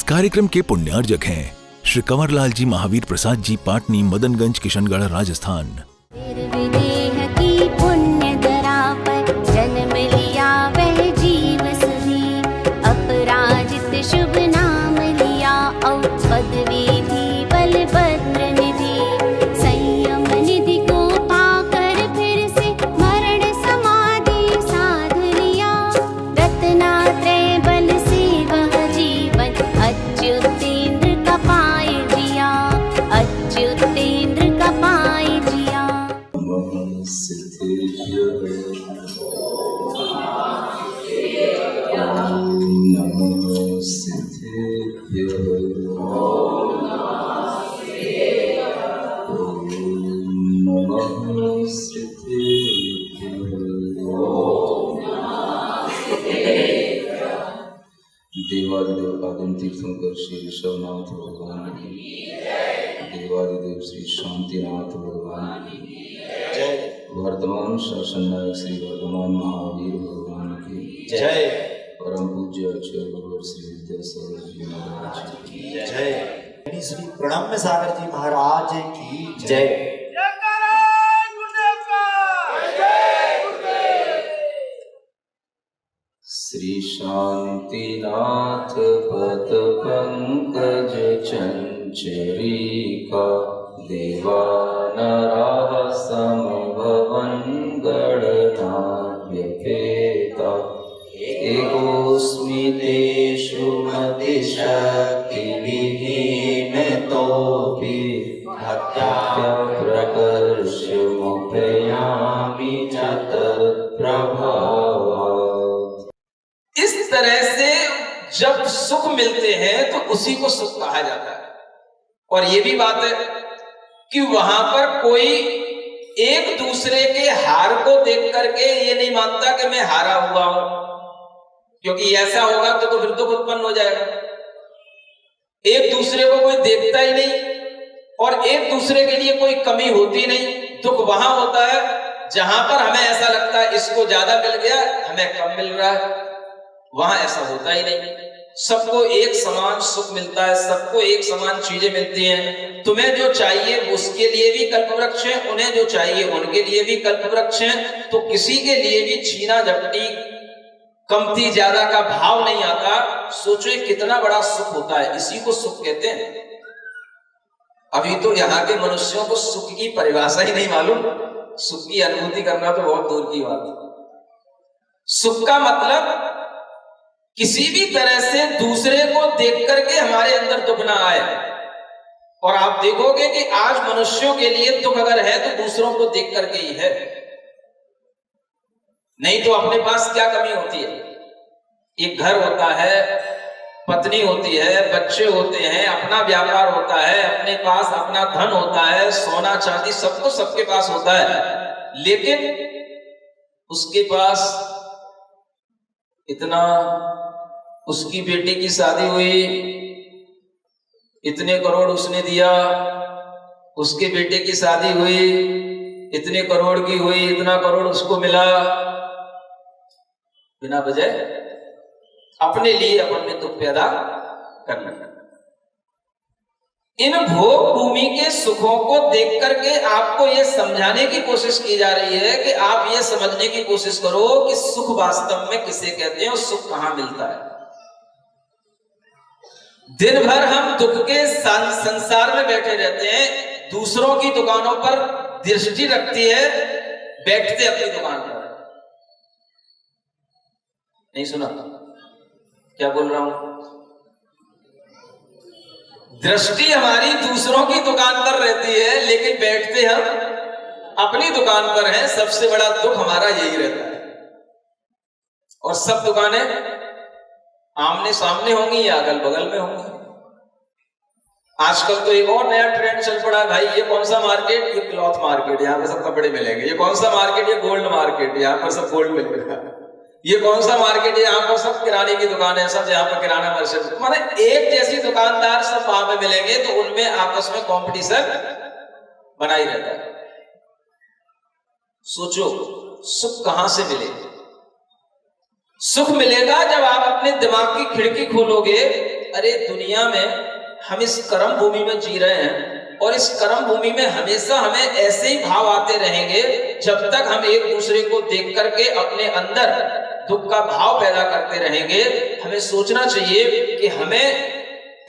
कार्यक्रम के पुण्यार्जक हैं श्री कंवरलाल जी महावीर प्रसाद जी, पाटनी, मदनगंज, किशनगढ़, राजस्थान। विदेह की पुण्य धरा पर जन्म लिया वह जीव सही, अपराजित शुभ नाम लिया औ पदवी थी बलभद्र निधि। संयम निधि को पाकर फिर से मरण समाधि साध लिया, रत्नात्रय बल से वह जीवन अच्युतेंद्र का पाए जिया, अच्युतेंद्र का पाए जिया। देवादिदेव आदिम तीर्थंकर श्री ऋषभनाथ भगवान की, देवादिदेव श्री शांतिनाथ भगवान की जय। वर्तमान शासन नायक श्री वर्धमान महावीर भगवान की जय। परम पूज्य आचार्य गुरु श्री विद्यासागर जी महाराज की जय। श्री प्रणम्य सागर जी महाराज की जय। श्री शांतिनाथ पद पंकज चंचरिका, देवानराः समभवन गणनाव्यपेता। एकोऽस्मि तेषु मतिशक्तिविहीनतोऽपि भक्त्याप्रकर्षमुपयामि च तत्प्रभावात्। इस तरह से जब सुख मिलते हैं तो उसी को सुख कहा जाता है। और ये भी बात है कि वहां पर कोई एक दूसरे के हार को देख करके ये नहीं मानता कि मैं हारा हुआ हूं, क्योंकि ऐसा होगा तो फिर दुख उत्पन्न हो जाएगा। एक दूसरे को कोई देखता ही नहीं और एक दूसरे के लिए कोई कमी होती नहीं। दुख वहां होता है जहां पर हमें ऐसा लगता है इसको ज्यादा मिल गया, हमें कम मिल रहा है। वहां ऐसा होता ही नहीं, सबको एक समान सुख मिलता है, सबको एक समान चीजें मिलती हैं। तुम्हें जो चाहिए उसके लिए भी कल्पवृक्ष है, उन्हें जो चाहिए उनके लिए भी कल्पवृक्ष है। तो किसी के लिए भी छीना झपटी, कमती ज्यादा का भाव नहीं आता। सोचो कितना बड़ा सुख होता है, इसी को सुख कहते हैं। अभी तो यहाँ के मनुष्यों को सुख की परिभाषा ही नहीं मालूम, सुख की अनुभूति करना तो बहुत दूर की बात है। सुख का मतलब किसी भी तरह से दूसरे को देख करके हमारे अंदर दुख ना आए। और आप देखोगे कि आज मनुष्यों के लिए दुख अगर है तो दूसरों को देख करके ही है, नहीं तो अपने पास क्या कमी होती है। एक घर होता है, पत्नी होती है, बच्चे होते हैं, अपना व्यापार होता है, अपने पास अपना धन होता है, सोना चांदी सब तो सबके पास होता है। लेकिन उसके पास इतना, उसकी बेटी की शादी हुई, इतने करोड़ उसने दिया, उसके बेटे की शादी हुई, इतने करोड़ की हुई, इतना करोड़ उसको मिला, बिना वजह अपने लिए अपन में दुख पैदा करना। इन भोग भूमि के सुखों को देख करके आपको यह समझाने की कोशिश की जा रही है कि आप यह समझने की कोशिश करो कि सुख वास्तव में किसे कहते हैं और सुख कहां मिलता है। दिन भर हम दुख के संसार में बैठे रहते हैं, दूसरों की दुकानों पर दृष्टि रखती है, बैठते अपनी दुकान पर। नहीं सुना क्या बोल रहा हूं? दृष्टि हमारी दूसरों की दुकान पर रहती है, लेकिन बैठते हम अपनी दुकान पर हैं। सबसे बड़ा दुख हमारा यही रहता है। और सब दुकानें आमने सामने होंगी या अगल बगल में होंगी। आजकल तो एक और नया ट्रेंड चल पड़ा है भाई, ये कौन सा मार्केट? ये क्लॉथ मार्केट, यहाँ पे सब कपड़े मिलेंगे। ये कौन सा मार्केट? ये गोल्ड मार्केट, यहाँ पर सब गोल्ड मिलेगा। ये कौन सा मार्केट है? यहाँ पर सब किराने की दुकान है, सब यहाँ पर किराना मर्चेंट, माने एक जैसी दुकानदार सब वहां पे मिलेंगे, तो उनमें आपस में कंपटीशन बना ही रहता है। सोचो सुख कहां से मिलेगा? सुख मिलेगा जब आप अपने दिमाग की खिड़की खोलोगे, अरे दुनिया में हम इस कर्म भूमि में जी रहे हैं और इस कर्म भूमि में हमेशा हमें ऐसे ही भाव आते रहेंगे जब तक हम एक दूसरे को देख करके अपने अंदर दुख का भाव पैदा करते रहेंगे। हमें सोचना चाहिए कि हमें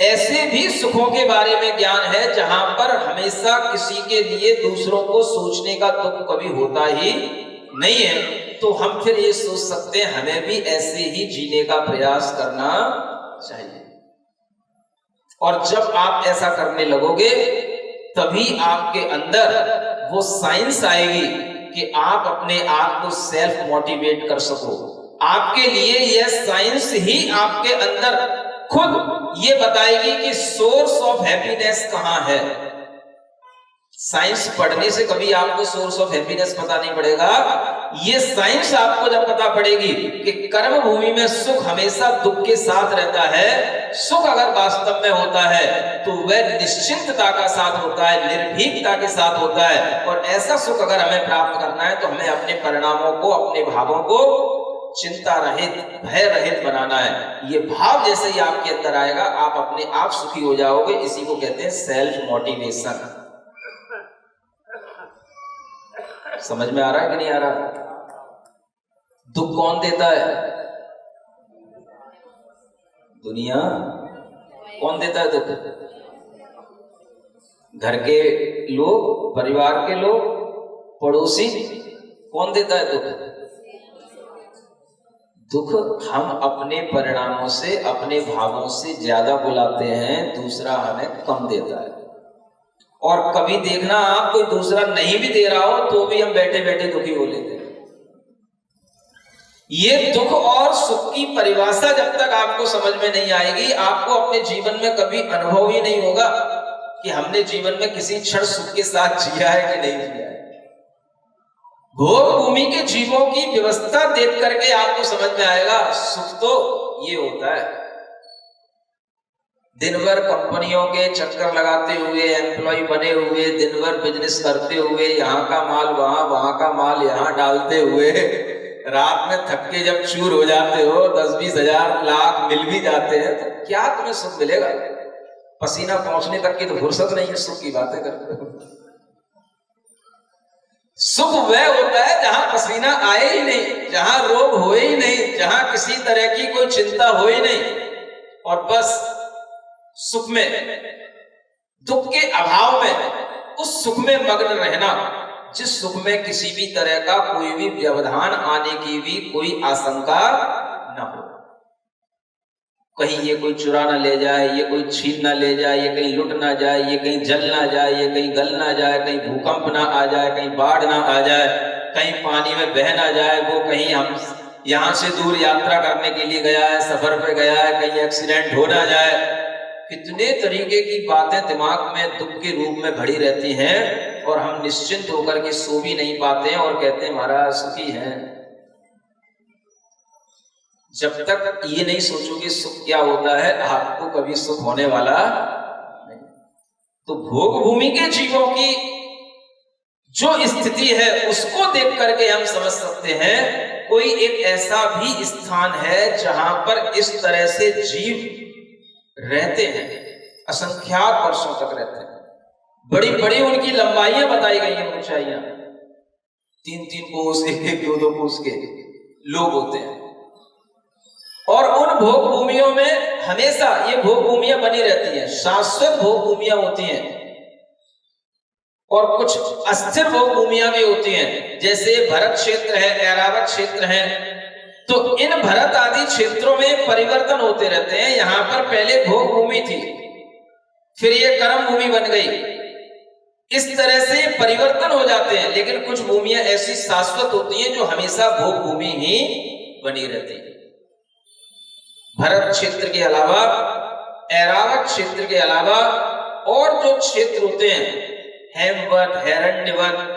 ऐसे भी सुखों के बारे में ज्ञान है जहां पर हमेशा किसी के लिए दूसरों को सोचने का दुख कभी होता ही नहीं है। तो हम फिर ये सोच सकते हैं हमें भी ऐसे ही जीने का प्रयास करना चाहिए। और जब आप ऐसा करने लगोगे तभी आपके अंदर वो साइंस आएगी कि आप अपने आप को सेल्फ मोटिवेट कर सको। आपके लिए यह साइंस ही आपके अंदर खुद ये बताएगी कि सोर्स ऑफ हैप्पीनेस कहां है। साइंस पढ़ने से कभी आपको सोर्स ऑफ हैप्पीनेस पता नहीं पड़ेगा। ये साइंस आपको जब पता पड़ेगी कि कर्म भूमि में सुख हमेशा दुख के साथ रहता है, सुख अगर वास्तव में होता है तो वह निश्चिंतता का साथ होता है, निर्भीकता के साथ होता है। और ऐसा सुख अगर हमें प्राप्त करना है तो हमें अपने परिणामों को, अपने भावों को चिंता रहित, भय रहित बनाना है। ये भाव जैसे ही आपके अंदर आएगा आप अपने आप सुखी हो जाओगे। इसी को कहते हैं सेल्फ मोटिवेशन। समझ में आ रहा है कि नहीं आ रहा? दुख कौन देता है? दुनिया। कौन देता है दुख? घर के लोग, परिवार के लोग, पड़ोसी। कौन देता है दुख? दुख हम अपने परिणामों से, अपने भावों से ज्यादा बुलाते हैं, दूसरा हमें कम देता है। और कभी देखना आप कोई दूसरा नहीं भी दे रहा हो तो भी हम बैठे बैठे दुखी हो लेते हैं। ये दुख और सुख की परिभाषा जब तक आपको समझ में नहीं आएगी, आपको अपने जीवन में कभी अनुभव ही नहीं होगा कि हमने जीवन में किसी क्षण सुख के साथ जिया है कि नहीं जिया है। भोग भूमि के जीवों की व्यवस्था देख करके आपको समझ में आएगा सुख तो ये होता है। दिन भर कंपनियों के चक्कर लगाते हुए, एम्प्लॉय बने हुए, दिन भर बिजनेस करते हुए, यहाँ का माल वहां, वहां का माल यहाँ डालते हुए, रात में थक के जब चूर हो जाते हो, 10-20 हजार लाख मिल भी जाते हैं तो क्या तुम्हें सुख मिलेगा? पसीना पहुंचने तक की तो फुर्सत नहीं है, सुख की बातें करते हो। सुख वह होता है जहां पसीना आए ही नहीं, जहां रोग हो ही नहीं, जहां किसी तरह की कोई चिंता हो ही नहीं, और बस सुख में, दुख के अभाव में उस सुख में मग्न रहना, जिस सुख में किसी भी तरह का कोई भी व्यवधान आने की भी कोई आशंका न हो। कहीं ये कोई चुरा ना ले जाए, ये कोई छीन ना ले जाए, ये कहीं लुट ना जाए, ये कहीं जल ना जाए, ये कहीं गल ना जाए, कहीं भूकंप ना आ जाए, कहीं बाढ़ ना आ जाए, कहीं पानी में बह ना जाए, वो कहीं हम यहां से दूर यात्रा करने के लिए गया है, सफर पे गया है, कहीं एक्सीडेंट हो ना जाए। कितने तरीके की बातें दिमाग में दुख के रूप में भरी रहती हैं और हम निश्चिंत होकर के सो भी नहीं पाते हैं और कहते हैं महाराज सुखी हैं। जब तक ये नहीं सोचोगे सुख क्या होता है, आपको कभी सुख होने वाला नहीं। तो भोग भूमि के जीवों की जो स्थिति है उसको देख करके हम समझ सकते हैं कोई एक ऐसा भी स्थान है जहां पर इस तरह से जीव रहते हैं, असंख्यात वर्षों तक रहते हैं। बड़ी बड़ी उनकी लंबाइयां बताई गई हैं, ऊंचाइयां 3-3 कोस, 1-1, 2-2 कोस के लोग होते हैं। और उन भोग भूमियों में हमेशा ये भोग भूमियां बनी रहती हैं, शाश्वत भोग भूमियां होती हैं और कुछ अस्थिर भोग भूमियां भी होती हैं। जैसे भरत क्षेत्र है, ऐरावत क्षेत्र है, तो इन भरत आदि क्षेत्रों में परिवर्तन होते रहते हैं। यहां पर पहले भोग भूमि थी, फिर ये कर्म भूमि बन गई। इस तरह से परिवर्तन हो जाते हैं, लेकिन कुछ भूमियां ऐसी शाश्वत होती हैं जो हमेशा भोग भूमि ही बनी रहती है। भरत क्षेत्र के अलावा, ऐरावत क्षेत्र के अलावा और जो क्षेत्र होते हैं, हेमवत, हिरण्यवत,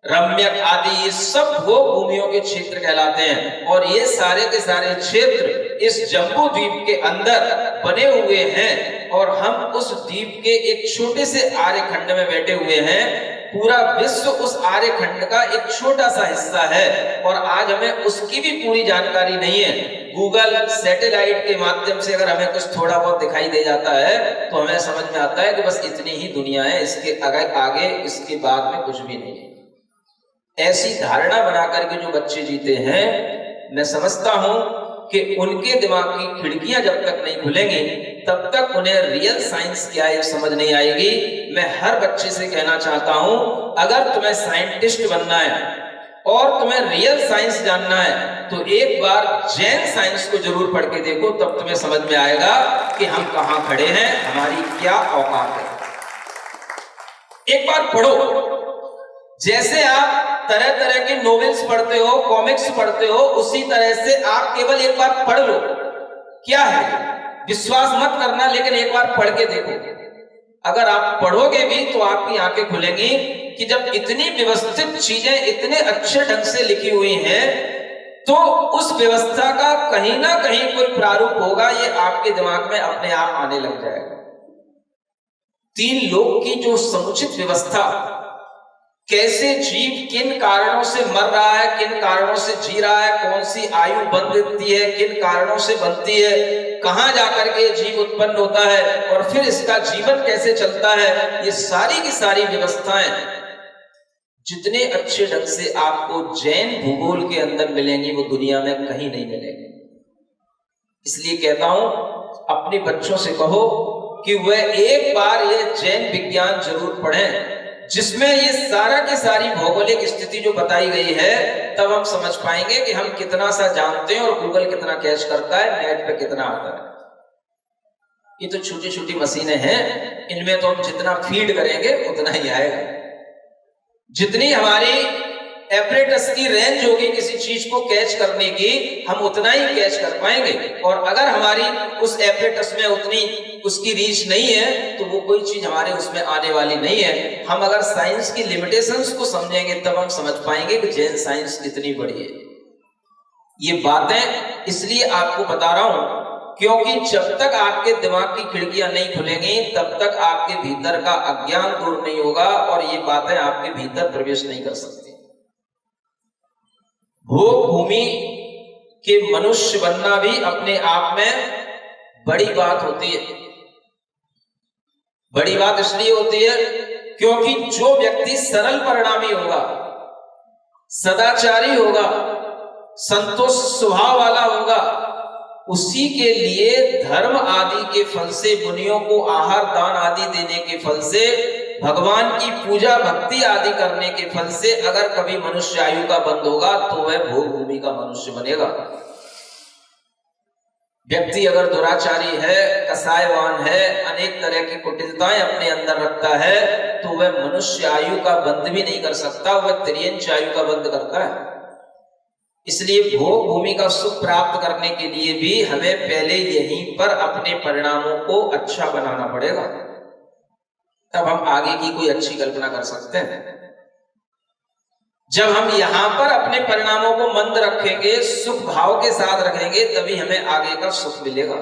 रम्यक आदि, ये सब भोग भूमियों के क्षेत्र कहलाते हैं। और ये सारे के सारे क्षेत्र इस जम्बू द्वीप के अंदर बने हुए हैं और हम उस द्वीप के एक छोटे से आर्यखंड में बैठे हुए हैं। पूरा विश्व उस आर्यखंड का एक छोटा सा हिस्सा है और आज हमें उसकी भी पूरी जानकारी नहीं है। गूगल सैटेलाइट के माध्यम से अगर हमें कुछ थोड़ा बहुत दिखाई दे जाता है तो हमें समझ में आता है कि बस इतनी ही दुनिया है, इसके आगे इसके बाद में कुछ भी नहीं है। ऐसी धारणा बना करके जो बच्चे जीते हैं, मैं समझता हूं कि उनके दिमाग की खिड़कियां जब तक नहीं खुलेंगी तब तक उन्हें रियल साइंस क्या है समझ नहीं आएगी। मैं हर बच्चे से कहना चाहता हूं, अगर तुम्हें साइंटिस्ट बनना है और तुम्हें रियल साइंस जानना है तो एक बार जैन साइंस को जरूर पढ़ के देखो, तब तुम्हें समझ में आएगा कि हम कहां खड़े हैं, हमारी क्या औकात है। एक बार पढ़ो, जैसे आप तरह तरह के नॉवेल्स पढ़ते हो, कॉमिक्स पढ़ते हो, उसी तरह से आप केवल एक बार पढ़ लो। क्या है, विश्वास मत करना, लेकिन एक बार पढ़ के देखो। अगर आप पढ़ोगे भी तो आपकी आंखें खुलेंगी कि जब इतनी व्यवस्थित चीजें इतने अच्छे ढंग से लिखी हुई हैं तो उस व्यवस्था का कहीं ना कहीं कोई प्रारूप होगा, ये आपके दिमाग में अपने आप आने लग जाएगा। 3 लोक की जो समुचित व्यवस्था, कैसे जीव किन कारणों से मर रहा है, किन कारणों से जी रहा है, कौन सी आयु बनती है, किन कारणों से बनती है, कहां जाकर के जीव उत्पन्न होता है और फिर इसका जीवन कैसे चलता है, ये सारी की सारी व्यवस्थाएं जितने अच्छे ढंग से आपको जैन भूगोल के अंदर मिलेंगी वो दुनिया में कहीं नहीं मिलेंगी। इसलिए कहता हूं, अपने बच्चों से कहो कि वह एक बार ये जैन विज्ञान जरूर पढ़ें, जिसमें ये सारा की सारी भौगोलिक स्थिति जो बताई गई है, तब हम समझ पाएंगे कि हम कितना सा जानते हैं और गूगल कितना कैच करता है, नेट पे कितना आता है। ये तो छोटी छोटी मशीनें हैं, इनमें तो हम जितना फीड करेंगे उतना ही आएगा। जितनी हमारी एपरेटस की रेंज होगी किसी चीज को कैच करने की, हम उतना ही कैच कर पाएंगे। और अगर हमारी उस एपरेटस में उतनी उसकी रीच नहीं है तो वो कोई चीज हमारे उसमें आने वाली नहीं है। हम अगर साइंस की लिमिटेशंस को समझेंगे तब हम समझ पाएंगे कि जैन साइंस कितनी बड़ी है। ये बातें इसलिए आपको बता रहा हूं क्योंकि जब तक आपके दिमाग की खिड़कियां नहीं खुलेंगी तब तक आपके भीतर का अज्ञान दूर नहीं होगा और ये बातें आपके भीतर प्रवेश नहीं कर सकती। भोग भूमि के मनुष्य बनना भी अपने आप में बड़ी बात होती है। बड़ी बात इसलिए होती है क्योंकि जो व्यक्ति सरल परिणामी होगा, सदाचारी होगा, संतोष स्वभाव वाला होगा, उसी के लिए धर्म आदि के फल से, मुनियों को आहार दान आदि देने के फल से, भगवान की पूजा भक्ति आदि करने के फल से अगर कभी मनुष्य आयु का बंद होगा तो वह भोग भूमि का मनुष्य बनेगा। व्यक्ति अगर दुराचारी है, कसायवान है, अनेक तरह की कुटिलताएं अपने अंदर रखता है तो वह मनुष्य आयु का बंद भी नहीं कर सकता, वह त्रियंच आयु का बंद करता है। इसलिए भोग भूमि का सुख प्राप्त करने के लिए भी हमें पहले यहीं पर अपने परिणामों को अच्छा बनाना पड़ेगा, तब हम आगे की कोई अच्छी कल्पना कर सकते हैं। जब हम यहां पर अपने परिणामों को मंद रखेंगे, सुख भाव के साथ रखेंगे, तभी हमें आगे का सुख मिलेगा।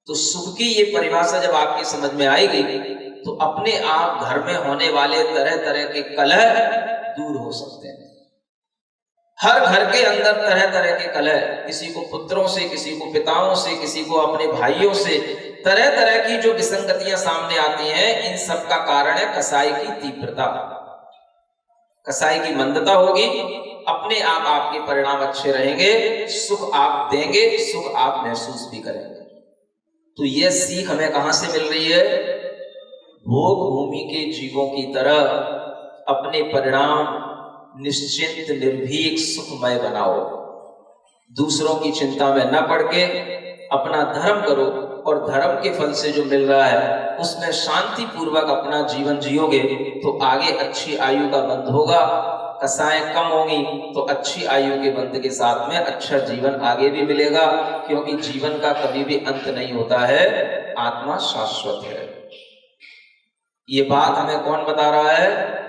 तो सुख की ये परिभाषा जब आपकी समझ में आएगी तो अपने आप घर में होने वाले तरह तरह के कलह दूर हो सकते हैं। हर घर के अंदर तरह तरह के कलह, किसी को पुत्रों से, किसी को पिताओं से, किसी को अपने भाइयों से, तरह तरह की जो विसंगतियां सामने आती हैं, इन सब का कारण है कसाई की तीव्रता, कसाई की मंदता होगी। अपने आप आपके परिणाम अच्छे रहेंगे, सुख आप देंगे, सुख आप महसूस भी करेंगे। तो यह सीख हमें कहां से मिल रही है? भोग भूमि के जीवों की तरह अपने परिणाम निश्चिंत निर्भीक सुखमय बनाओ। दूसरों की चिंता में न पड़ के अपना धर्म करो और धर्म के फल से जो मिल रहा है उसमें शांति पूर्वक अपना जीवन जियोगे तो आगे अच्छी आयु का बंध होगा। कसाएं कम होंगी तो अच्छी आयु के बंध के साथ में अच्छा जीवन आगे भी मिलेगा, क्योंकि जीवन का कभी भी अंत नहीं होता है, आत्मा शाश्वत है। ये बात हमें कौन बता रहा है?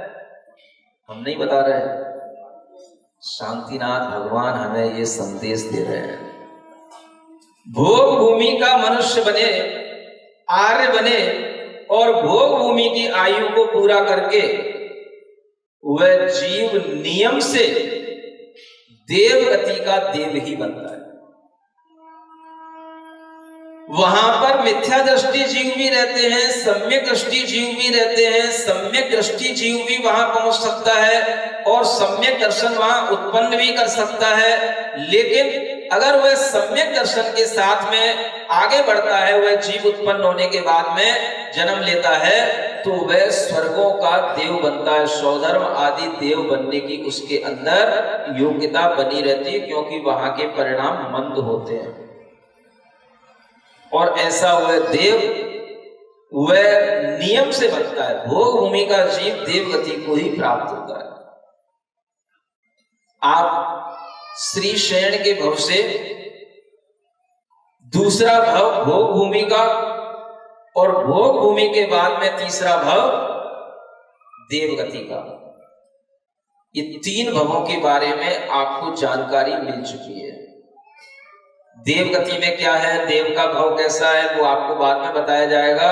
हम नहीं बता रहे हैं, शांतिनाथ भगवान हमें ये संदेश दे रहे हैं। भोग भूमि का मनुष्य बने, आर्य बने और भोग भूमि की आयु को पूरा करके वह जीव नियम से देव गति का देव ही बनता है। वहां पर मिथ्या दृष्टि जीव भी रहते हैं, सम्यक दृष्टि जीव भी रहते हैं। सम्यक दृष्टि जीव भी वहां पहुंच सकता है और सम्यक दर्शन वहां उत्पन्न भी कर सकता है। लेकिन अगर वह सम्यक दर्शन के साथ में आगे बढ़ता है, वह जीव उत्पन्न होने के बाद में जन्म लेता है, तो वह स्वर्गों का देव बनता है। सौधर्म आदि देव बनने की उसके अंदर योग्यता बनी रहती है, क्योंकि वहां के परिणाम मंद होते हैं। और ऐसा वह देव वह नियम से बनता है। भोग भूमि का जीव देव गति को ही प्राप्त होता है। आप श्री शयन के भव से दूसरा भव भोग भूमि का, और भोग भूमि के बाद में तीसरा भव देवगति का। ये तीन भवों के बारे में आपको जानकारी मिल चुकी है। देवगति में क्या है, देव का भव कैसा है, वो आपको बाद में बताया जाएगा।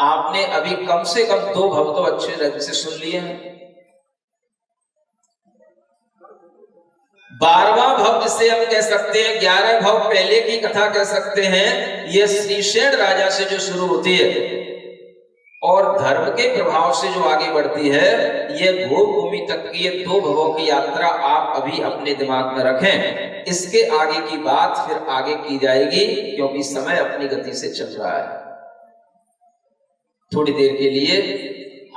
आपने अभी कम से कम 2 भव तो अच्छे ढंग से सुन लिए हैं। 12वां भव जिसे हम कह सकते हैं, 11 भव पहले की कथा कह सकते हैं, यह श्रीशैन राजा से जो शुरू होती है और धर्म के प्रभाव से जो आगे बढ़ती है, यह भोग भूमि तक की ये 2 भवों की यात्रा आप अभी अपने दिमाग में रखें। इसके आगे की बात फिर आगे की जाएगी, क्योंकि समय अपनी गति से चल रहा है। थोड़ी देर के लिए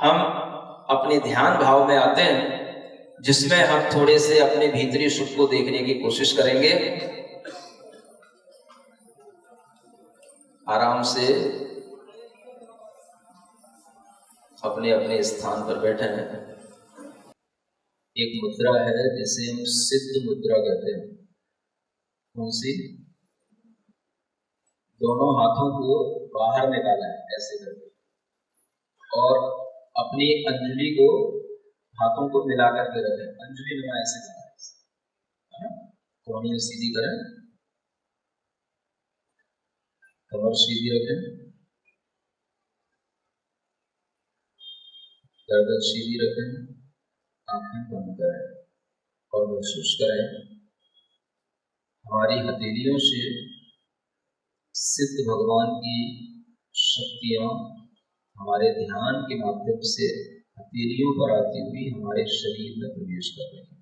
हम अपने ध्यान भाव में आते हैं, जिसमें हम थोड़े से अपने भीतरी सुख को देखने की कोशिश करेंगे। आराम से अपने अपने स्थान पर बैठे हैं। एक मुद्रा है जिसे हम सिद्ध मुद्रा कहते हैं। कौन सी? दोनों हाथों को बाहर निकाला है ऐसे करके, और अपनी अंजलि को हाथों को मिला करके रखें। अंजलि नुमा ऐसे करें, कोहनी सीधी करें, कमर सीधी रखें, गर्दन सीधी रखें, आंखें बंद करें और महसूस करें हमारी हथेलियों से सिद्ध भगवान की शक्तियां हमारे ध्यान के माध्यम से हथेलियों पर आती हुई हमारे शरीर में प्रवेश कर रही है।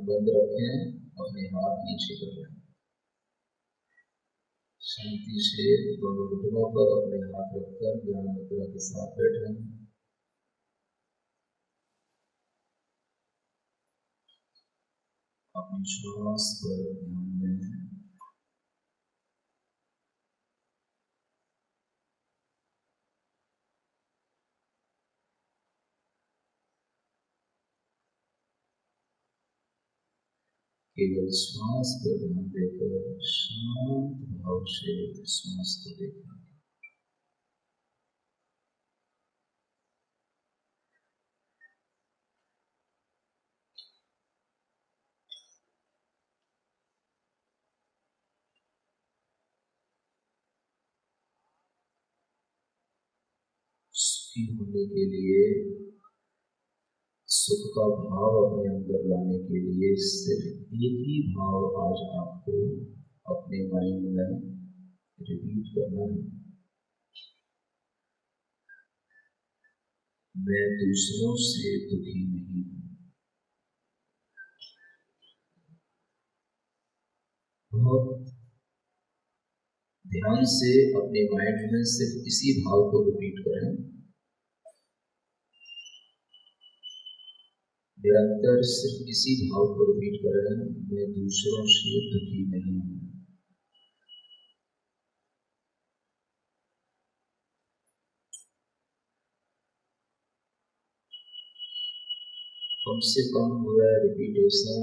बंद रखें, अपने हाथ नीचे कर लें। शांति से दोनों घुटनों पर अपने हाथ रखकर ध्यान मुद्रा के साथ बैठें। अपनी श्वास पर ध्यान दें। केवल श्वास पर ध्यान देकर शांत भाव से श्वास को देखें। सुखी होने के लिए, सुख का भाव अपने अंदर लाने के लिए सिर्फ एक ही भाव आज आपको अपने माइंड में रिपीट करना है। मैं दूसरों से दुखी नहीं हूं। बहुत ध्यान से अपने माइंड में सिर्फ इसी भाव को रिपीट करें। निरंतर सिर्फ इसी भाव को रिपीट करें, मैं दूसरों से दुखी नहीं हूं। कम से कम हुआ रिपीटेशन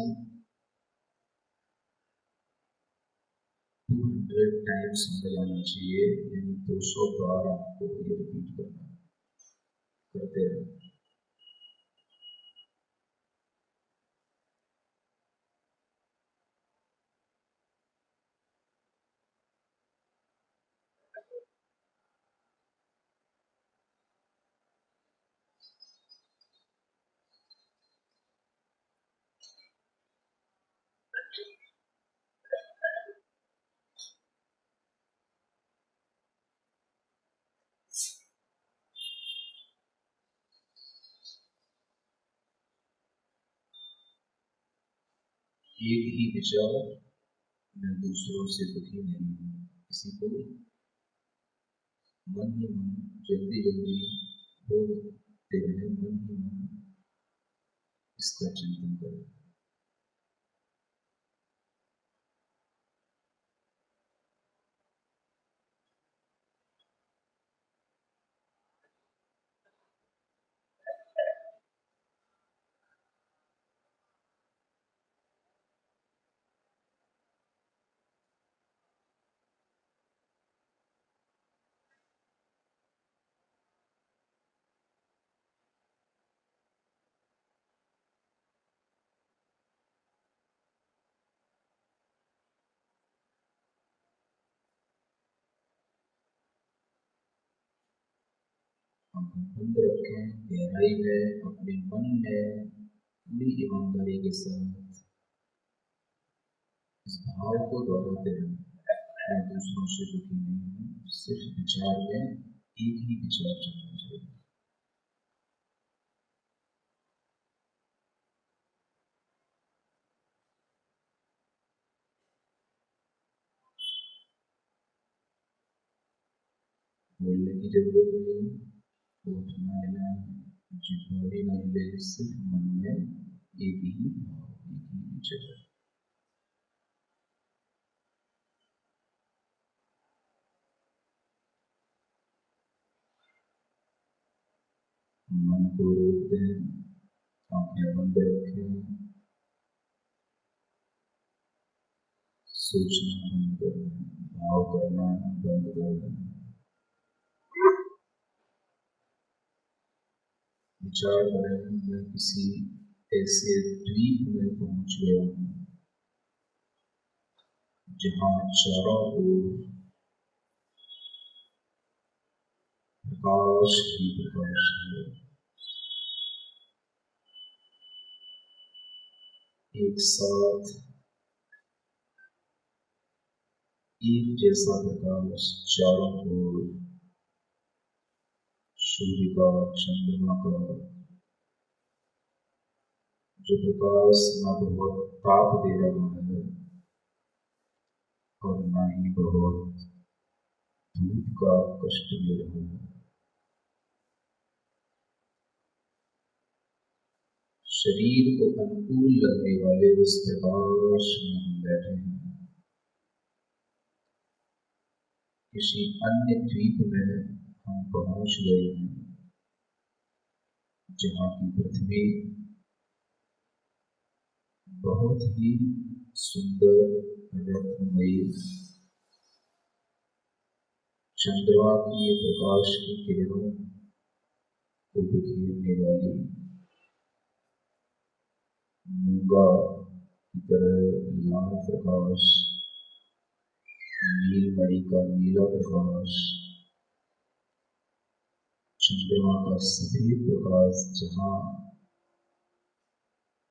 200 टाइम्स हो जाना चाहिए, यानी 200 बार आपको ये रिपीट करना करते रहे। एक ही विचार, मैं दूसरों से दुखी नहीं हूँ, किसी को मन ही मन जल्दी जल्दी बोलते रहे, मन ही मन इसका चिंतन करें। आंखें बंद रखें, गहराई में अपने मन में पूरी ईमानदारी के साथ इस भाव को दोहराते रहें, मैं दूसरों से दुखी नहीं हूँ। सिर्फ विचार में एक ही विचार चलना चाहिए। बोलने की जरूरत नहीं, उठना हिलना, जितना भी नहीं ले, सिर्फ मन में एक ही भाव, एक ही विचार। मन को रोक दें, आंखें बंद रखें, सोचना बंद कर दें, भाव करना बंद कर दें। विचार करें, मैं किसी ऐसे द्वीप में पहुंच गया हूँ जहाँ चारों ओर प्रकाश ही प्रकाश है। एक साथ एक जैसा प्रकाश चारों ओर, सूर्य का, चंद्रमा का, जो प्रकाश न बहुत ताप दे रहा है और न ही बहुत धूप का कष्ट दे रहा है। शरीर को अनुकूल लगने वाले उस प्रकाश में हम बैठे हैं। किसी अन्य द्वीप में हम पहुंच गए हैं जहाँ की पृथ्वी बहुत ही सुंदर रत्नमयी, चंद्रमा की प्रकाश की किरणों को बिखेरने वाली, मूंगा की तरह लाल प्रकाश, नीलमणि का नीला प्रकाश, चंद्रमा का सफेद प्रकाश जहाँ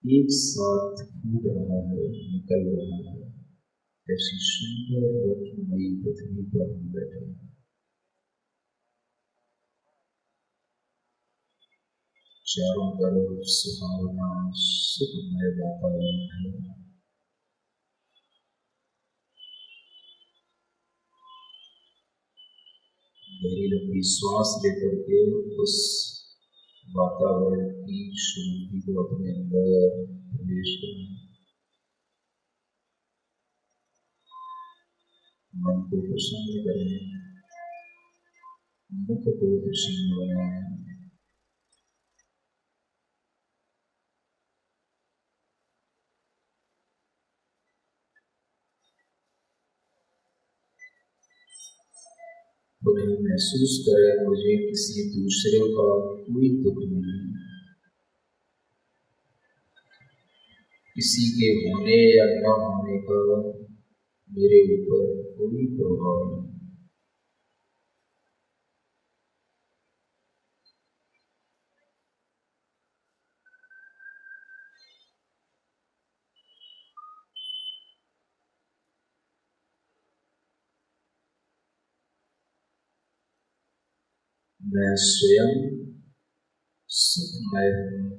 एक साथ फूट रहा है, निकल रहा है, ऐसी सुंदर रत्नमयी पृथ्वी पर हम बैठे हैं। चारों तरफ सुहावना सुखमय वातावरण है। गहरी लंबी श्वास लेकर के उस वातावरण की शुद्धि को अपने अंदर प्रवेश करें। मन को प्रसन्न करें, मुख को प्रसन्न बनाएं, पुनः महसूस करें मुझे किसी दूसरे का कोई दुख नहीं, किसी के होने या न होने का मेरे ऊपर कोई प्रभाव नहीं। मैं स्वयं सुखमय हूँ,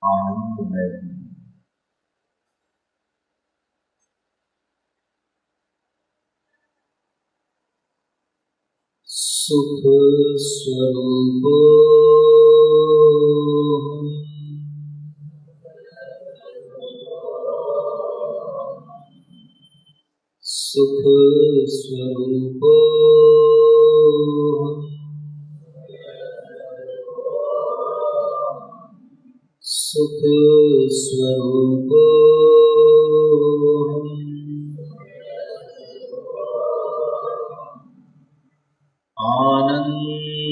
आनंदमय हूँ। सुख स्वरूप सुख स्वरूप सुख स्वरूप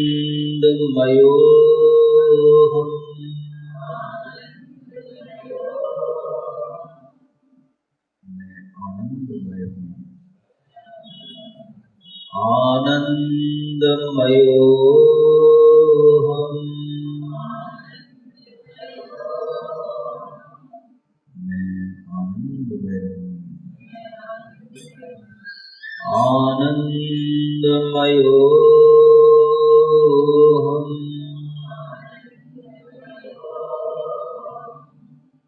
आनंदमयो मैं आनंदमय हूँ, आनंदमयो मैं आनंदमय हूँ, आनंदमयो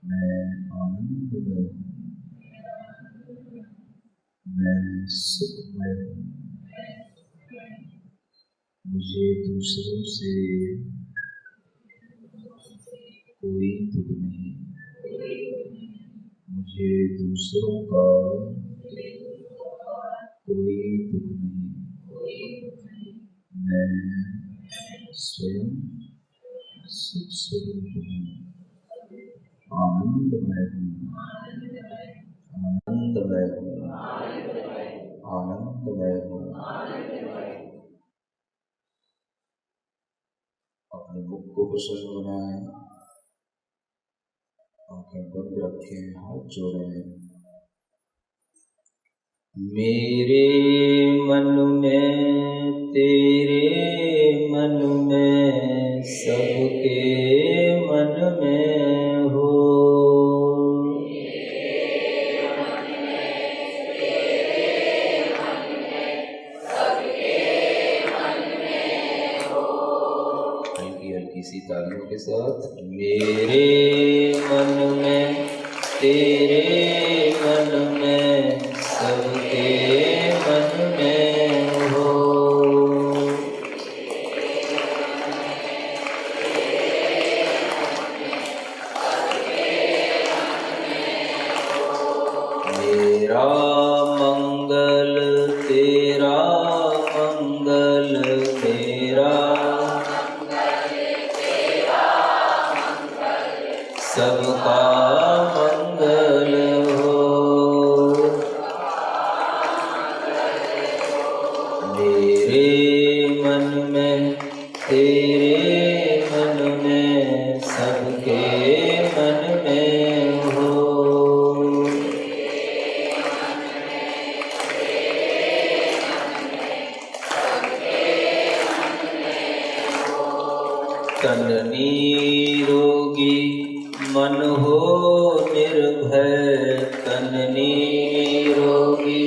मैं आनंदमय हूँ, मैं सुखमय हूँ। मुझे दूसरों से कोई दुख नहीं, मुझे दूसरों का कोई दुख नहीं। मैं स्वयं सुख स्वरूप हूँ, आनंदमय हूँ, आनंदमय हूँ, आनंदमय हूँ। अपने मुख को प्रसन्न बनाएं, आंखें बंद रखें, हाथ जोड़ें। मेरे मन में तेरे मन में सबके मन में हो, हल्की हल्की सी तालियों के साथ। मेरे मन में तेरे मन में सबके मन में हो, मेरा मंगल तेरा मंगल, मेरा सबका मंगल हो। मेरे मन में तेरे मन में सबके मन में हो, तन निरोगी मन हो निर्भय, तन निरोगी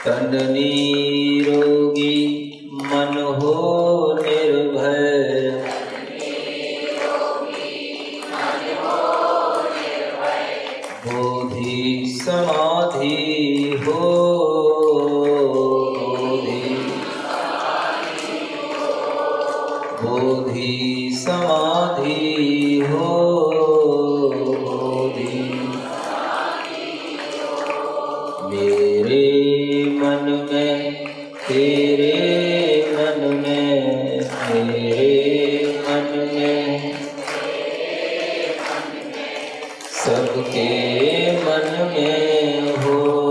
तन निरोगी मन हो निर्भय, बोधि समाधि हो, बोधि समाधि हो, बोधि। मेरे मन में तेरे मन में, मेरे मन में सबके मन में हो।